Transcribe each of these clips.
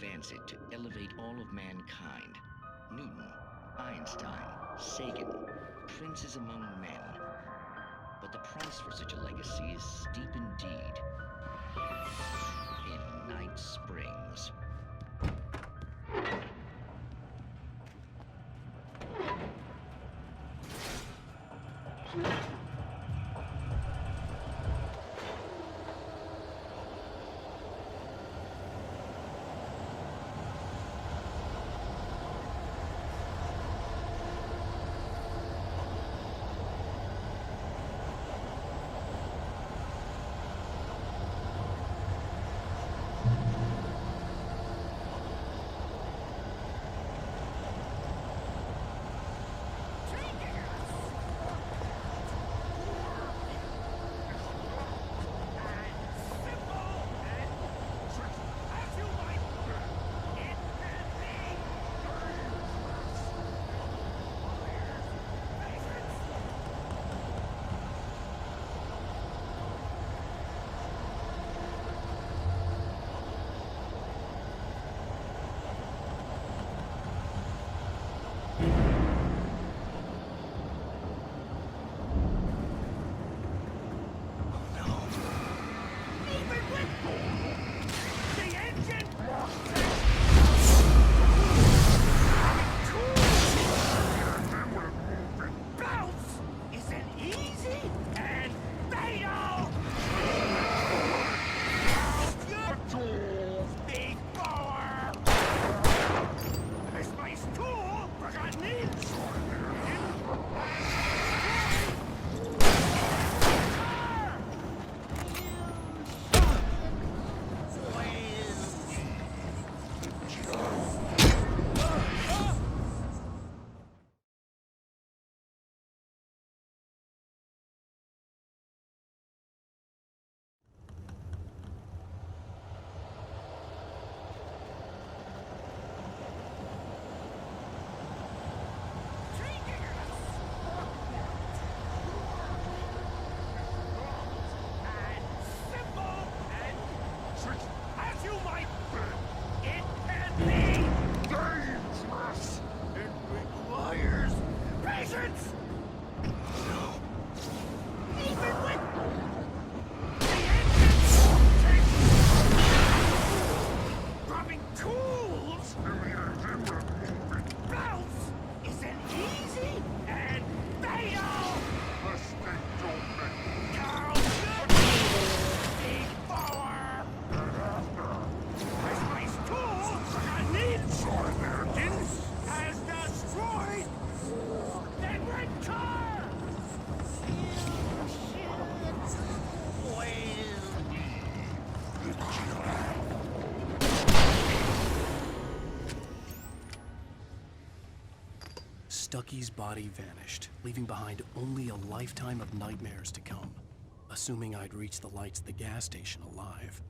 advance it to elevate all of mankind. Newton, Einstein, Sagan, princes among men. But the price for such a legacy is steep indeed. In Night Springs. Stucky's body vanished, leaving behind only a lifetime of nightmares to come, assuming I'd reach the lights at the gas station alive.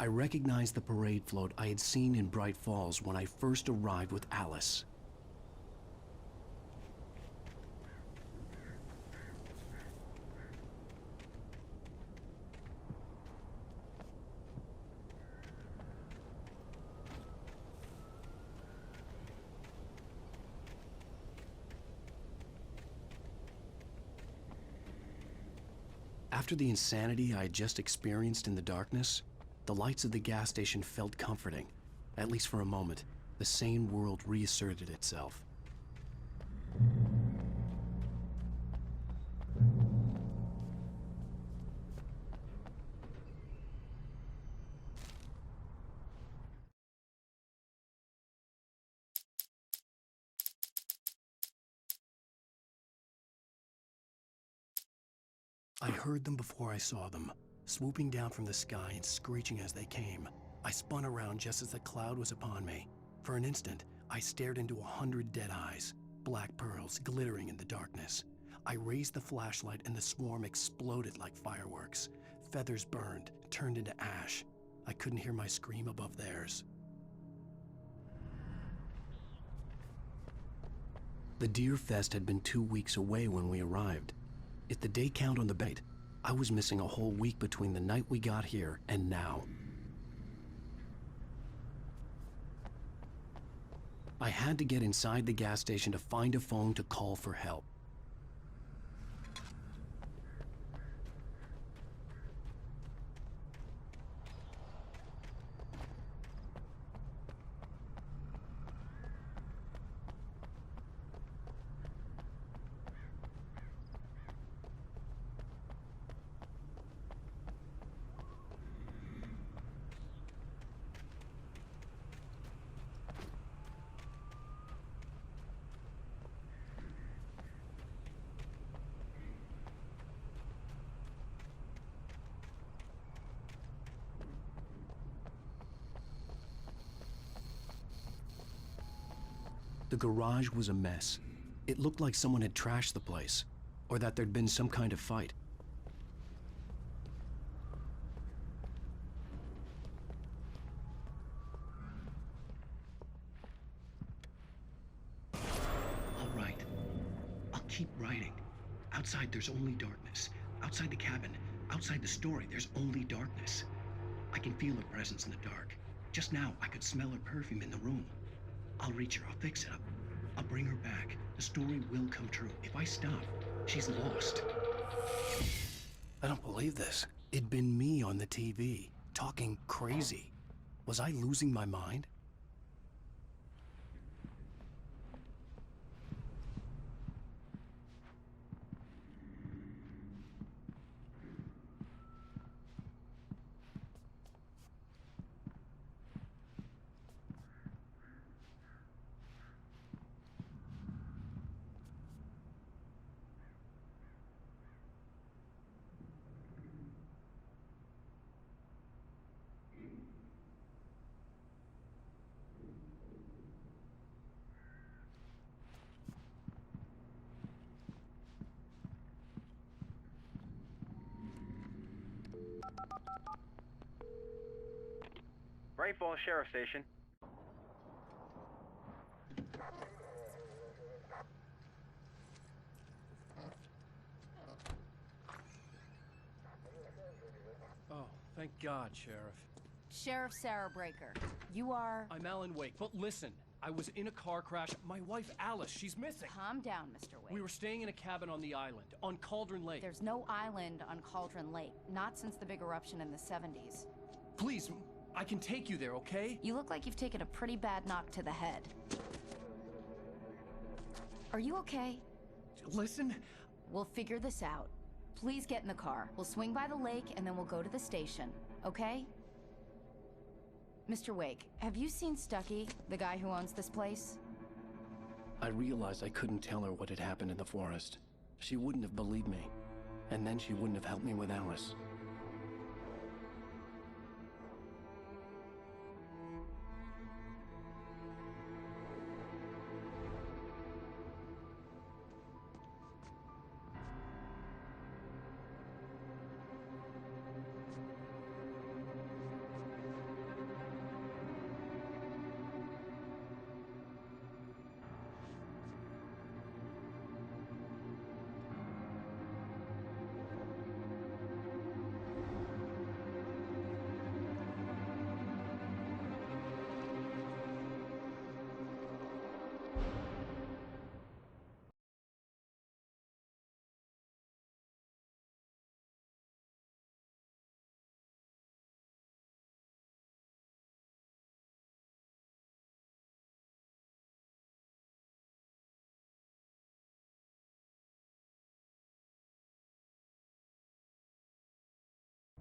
I recognized the parade float I had seen in Bright Falls when I first arrived with Alice. After the insanity I had just experienced in the darkness, the lights of the gas station felt comforting. At least for a moment, the sane world reasserted itself. I heard them before I saw them, swooping down from the sky and screeching as they came. I spun around just as the cloud was upon me. For an instant, I stared into 100 dead eyes, black pearls glittering in the darkness. I raised the flashlight and the swarm exploded like fireworks. Feathers burned, turned into ash. I couldn't hear my scream above theirs. The Deer Fest had been 2 weeks away when we arrived. If the day count on the bait, I was missing a whole week between the night we got here and now. I had to get inside the gas station to find a phone to call for help. The garage was a mess. It looked like someone had trashed the place, or that there'd been some kind of fight. All right. I'll keep writing. Outside, there's only darkness. Outside the cabin, outside the story, there's only darkness. I can feel her presence in the dark. Just now, I could smell her perfume in the room. I'll reach her. I'll fix it up. I'll bring her back. The story will come true. If I stop, she's lost. I don't believe this. It'd been me on the TV, talking crazy. Was I losing my mind? Bright Falls Sheriff Station. Oh, thank God, Sheriff. Sheriff Sarah Breaker, you are... I'm Alan Wake, but listen, I was in a car crash. My wife, Alice, she's missing. Calm down, Mr. Wake. We were staying in a cabin on the island, on Cauldron Lake. There's no island on Cauldron Lake, not since the big eruption in the 70s. Please, I can take you there, okay? You look like you've taken a pretty bad knock to the head. Are you okay? Listen. We'll figure this out. Please get in the car. We'll swing by the lake and then we'll go to the station, okay? Mr. Wake, have you seen Stucky, the guy who owns this place? I realized I couldn't tell her what had happened in the forest. She wouldn't have believed me. And then she wouldn't have helped me with Alice.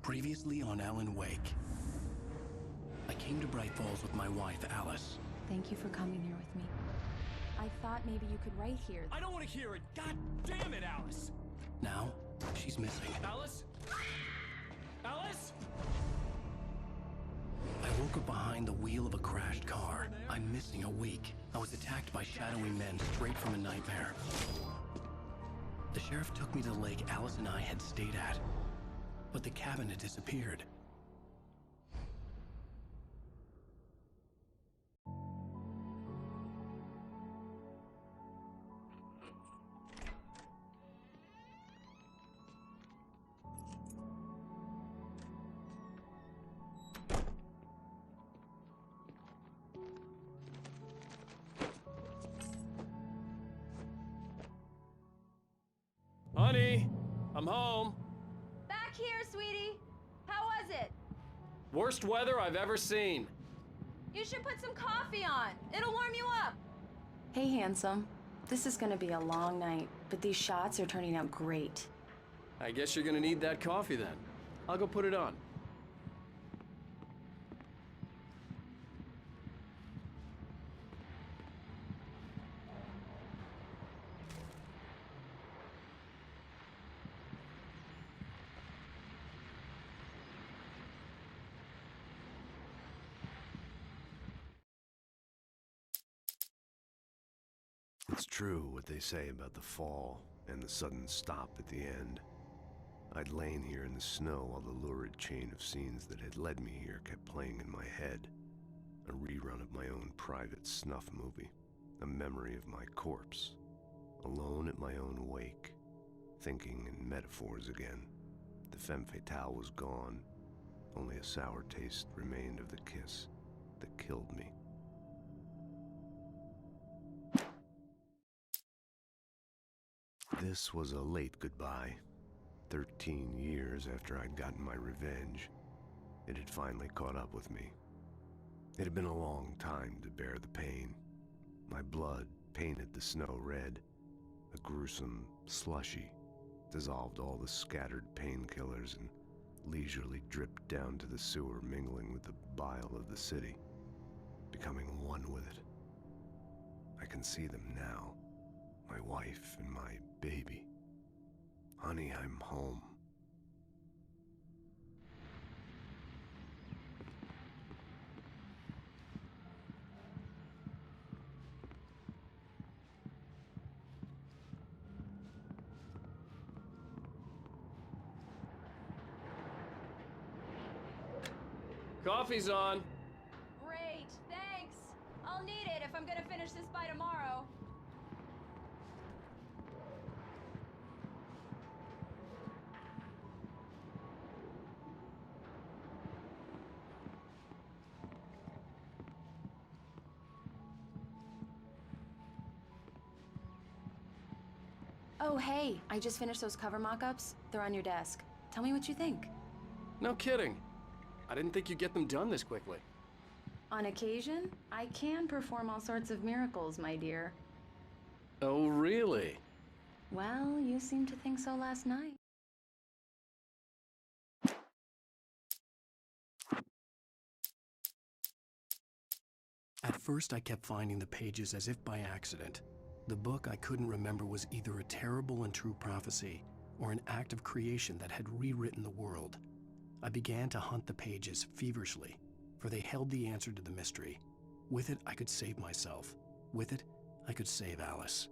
Previously on Alan Wake. I came to Bright Falls with my wife, Alice. Thank you for coming here with me. I thought maybe you could write here. I don't want to hear it! God damn it, Alice! Now, she's missing. Alice? Alice? I woke up behind the wheel of a crashed car. I'm missing a week. I was attacked by shadowy men straight from a nightmare. The sheriff took me to the lake Alice and I had stayed at. But the cabin had disappeared. Honey, I'm home. Back here, sweetie. How was it? Worst weather I've ever seen. You should put some coffee on. It'll warm you up. Hey, handsome. This is gonna be a long night, but these shots are turning out great. I guess you're gonna need that coffee then. I'll go put it on. It's true what they say about the fall and the sudden stop at the end. I'd lain here in the snow while the lurid chain of scenes that had led me here kept playing in my head. A rerun of my own private snuff movie. A memory of my corpse. Alone at my own wake. Thinking in metaphors again. The femme fatale was gone. Only a sour taste remained of the kiss that killed me. This was a late goodbye. 13 years after I'd gotten my revenge, it had finally caught up with me. It had been a long time to bear the pain. My blood painted the snow red. A gruesome slushy dissolved all the scattered painkillers and leisurely dripped down to the sewer, mingling with the bile of the city, becoming one with it. I can see them now. My wife and my baby. Honey, I'm home. Coffee's on. Great, thanks. I'll need it if I'm gonna finish this by tomorrow. Oh, hey, I just finished those cover mock-ups. They're on your desk. Tell me what you think. No kidding. I didn't think you'd get them done this quickly. On occasion, I can perform all sorts of miracles, my dear. Oh, really? Well, you seemed to think so last night. At first, I kept finding the pages as if by accident. The book I couldn't remember was either a terrible and true prophecy or an act of creation that had rewritten the world. I began to hunt the pages feverishly, for they held the answer to the mystery. With it, I could save myself. With it, I could save Alice.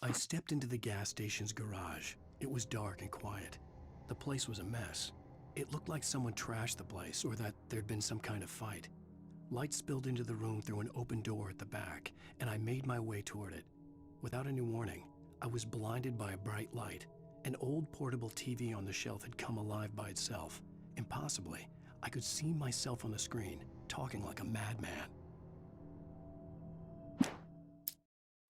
I stepped into the gas station's garage. It was dark and quiet. The place was a mess. It looked like someone trashed the place or that there'd been some kind of fight. Light spilled into the room through an open door at the back, and I made my way toward it. Without any warning, I was blinded by a bright light. An old portable TV on the shelf had come alive by itself. Impossibly, I could see myself on the screen, talking like a madman.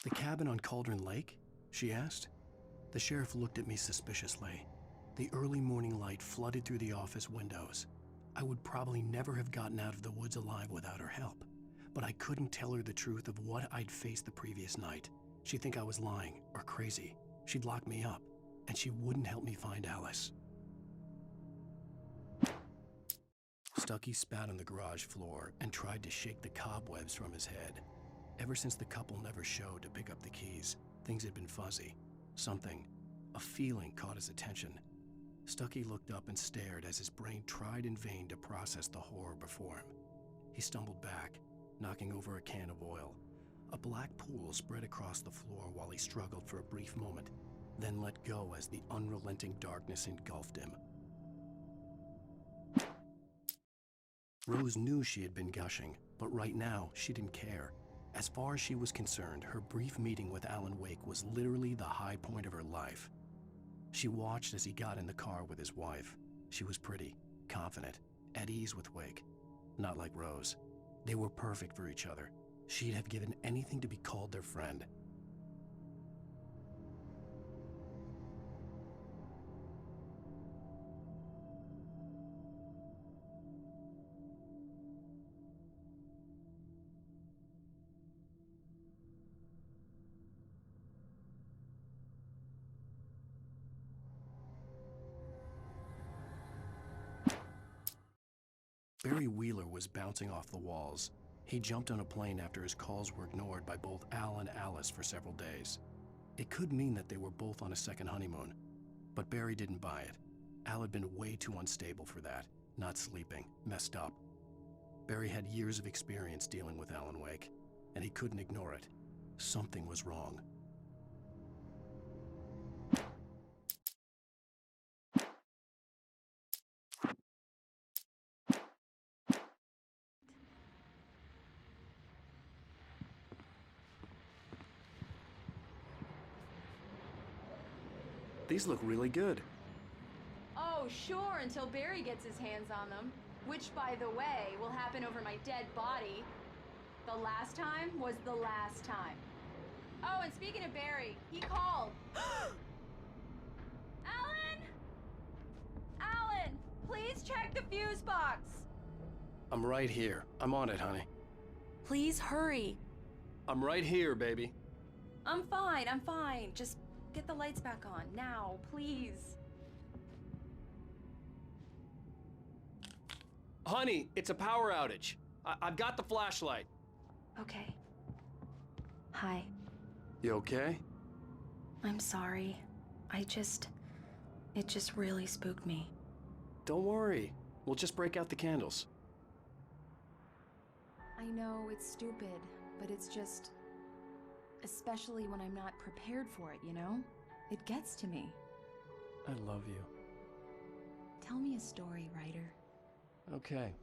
The cabin on Cauldron Lake? She asked. The sheriff looked at me suspiciously. The early morning light flooded through the office windows. I would probably never have gotten out of the woods alive without her help, but I couldn't tell her the truth of what I'd faced the previous night. She'd think I was lying or crazy. She'd lock me up, and she wouldn't help me find Alice. Stucky spat on the garage floor and tried to shake the cobwebs from his head. Ever since the couple never showed to pick up the keys, things had been fuzzy. Something, a feeling caught his attention. Stucky looked up and stared as his brain tried in vain to process the horror before him. He stumbled back, knocking over a can of oil. A black pool spread across the floor while he struggled for a brief moment, then let go as the unrelenting darkness engulfed him. Rose knew she had been gushing, but right now she didn't care. As far as she was concerned, her brief meeting with Alan Wake was literally the high point of her life. She watched as he got in the car with his wife. She was pretty, confident, at ease with Wake. Not like Rose. They were perfect for each other. She'd have given anything to be called their friend. Barry Wheeler was bouncing off the walls. He jumped on a plane after his calls were ignored by both Al and Alice for several days. It could mean that they were both on a second honeymoon, but Barry didn't buy it. Al had been way too unstable for that, not sleeping, messed up. Barry had years of experience dealing with Alan Wake, and he couldn't ignore it. Something was wrong. These look really good. Oh, sure, until Barry gets his hands on them. Which, by the way, will happen over my dead body. The last time was the last time. Oh, and speaking of Barry, he called. Alan! Alan, please check the fuse box. I'm right here. I'm on it, honey. Please hurry. I'm right here, baby. I'm fine. Just get the lights back on, now, please. Honey, it's a power outage. I've got the flashlight. Okay. Hi. You okay? I'm sorry. It just really spooked me. Don't worry. We'll just break out the candles. I know it's stupid, but it's just... especially when I'm not prepared for it, you know? It gets to me. I love you. Tell me a story, writer. Okay.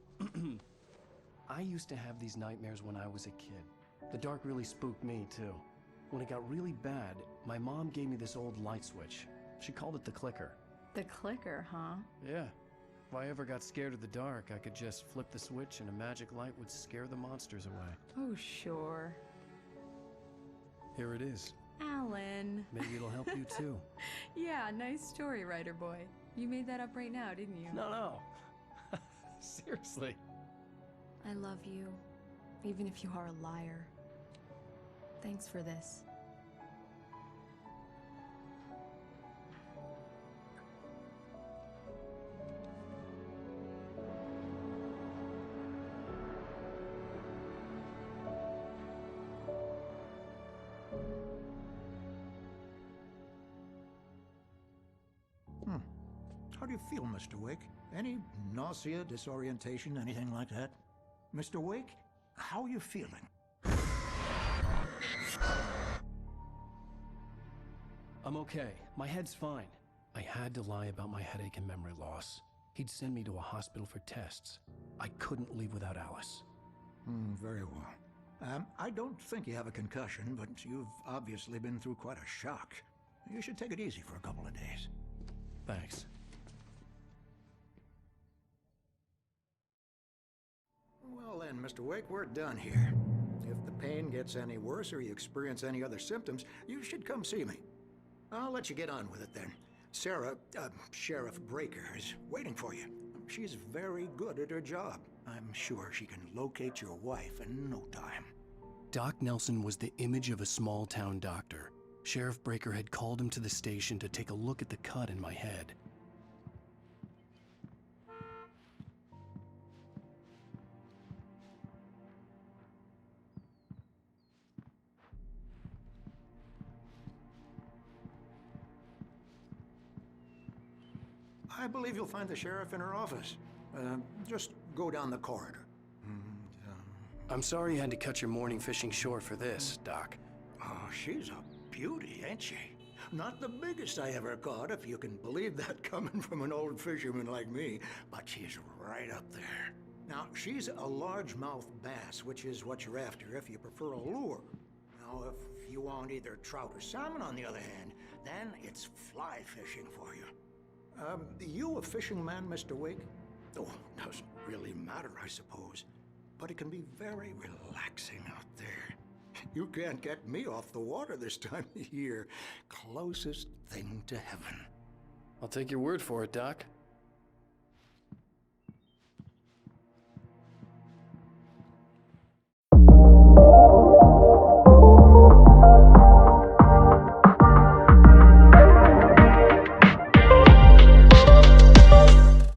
I used to have these nightmares when I was a kid. The dark really spooked me, too. When it got really bad, my mom gave me this old light switch. She called it the clicker. The clicker, huh? Yeah. If I ever got scared of the dark, I could just flip the switch and a magic light would scare the monsters away. Oh, sure. Here it is. Alan. Maybe it'll help you, too. Yeah, nice story, writer boy. You made that up right now, didn't you? No. Seriously. I love you, even if you are a liar. Thanks for this. How do you feel, Mr. Wake? Any nausea, disorientation, anything like that? Mr. Wake, how are you feeling? I'm okay. My head's fine. I had to lie about my headache and memory loss. He'd send me to a hospital for tests. I couldn't leave without Alice. Very well. I don't think you have a concussion, but you've obviously been through quite a shock. You should take it easy for a couple of days. Thanks. Well then, Mr. Wake, we're done here. If the pain gets any worse or you experience any other symptoms, you should come see me. I'll let you get on with it then. Sarah, Sheriff Breaker, is waiting for you. She's very good at her job. I'm sure she can locate your wife in no time. Doc Nelson was the image of a small-town doctor. Sheriff Breaker had called him to the station to take a look at the cut in my head. I believe you'll find the sheriff in her office. Just go down the corridor. I'm sorry you had to cut your morning fishing short for this, Doc. Oh, she's a beauty, ain't she? Not the biggest I ever caught, if you can believe that coming from an old fisherman like me, but she's right up there. Now, she's a largemouth bass, which is what you're after if you prefer a lure. Now, if you want either trout or salmon, on the other hand, then it's fly fishing for you. You a fishing man, Mr. Wake? Oh, doesn't really matter, I suppose. But it can be very relaxing out there. You can't get me off the water this time of year. Closest thing to heaven. I'll take your word for it, Doc.